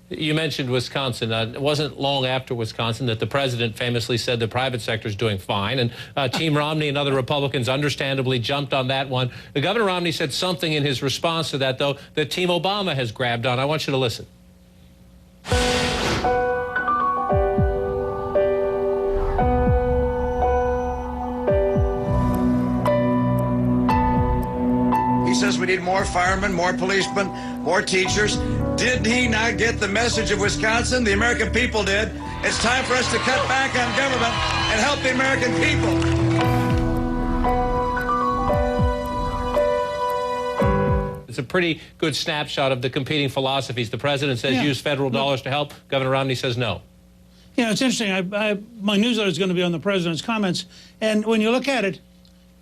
You mentioned Wisconsin. It wasn't long after Wisconsin that the president famously said the private sector is doing fine, and Team Romney and other Republicans understandably jumped on that one. Governor Romney said something in his response to that, though, that Team Obama has grabbed on. I want you to listen. He says we need more firemen, more policemen, more teachers. Did he not get the message of Wisconsin? The American people did. It's time for us to cut back on government and help the American people. It's a pretty good snapshot of the competing philosophies. The president says use federal dollars to help. Governor Romney says no. Yeah, it's interesting. My newsletter is going to be on the president's comments. And when you look at it,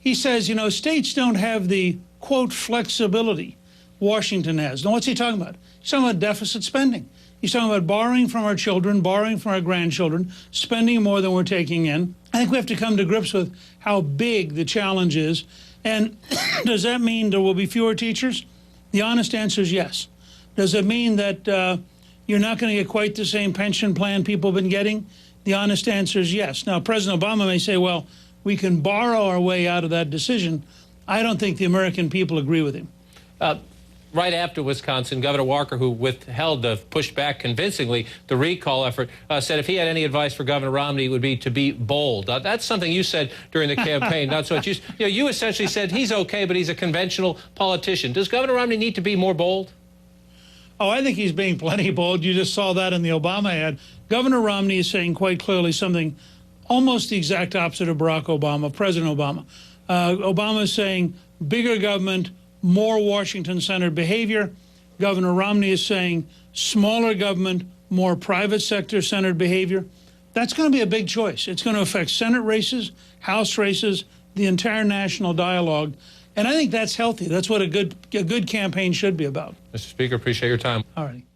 he says, you know, states don't have the, quote, flexibility Washington has. Now, what's he talking about? He's talking about deficit spending. He's talking about borrowing from our children, borrowing from our grandchildren, spending more than we're taking in. I think we have to come to grips with how big the challenge is. And does that mean there will be fewer teachers? The honest answer is yes. Does it mean that you're not going to get quite the same pension plan people have been getting? The honest answer is yes. Now, President Obama may say, well, we can borrow our way out of that decision. I don't think the American people agree with him. Right after Wisconsin, Governor Walker, who pushed back convincingly the recall effort, said if he had any advice for Governor Romney, it would be to be bold. That's something you said during the campaign, not so much. You essentially said he's okay, but he's a conventional politician. Does Governor Romney need to be more bold? Oh, I think he's being plenty bold. You just saw that in the Obama ad. Governor Romney is saying quite clearly something almost the exact opposite of Barack Obama, President Obama. Obama is saying bigger government, more Washington-centered behavior. Governor Romney is saying smaller government, more private sector-centered behavior. That's going to be a big choice. It's going to affect Senate races, House races, the entire national dialogue. And I think that's healthy. That's what a good campaign should be about. Mr. Speaker, appreciate your time. All righty.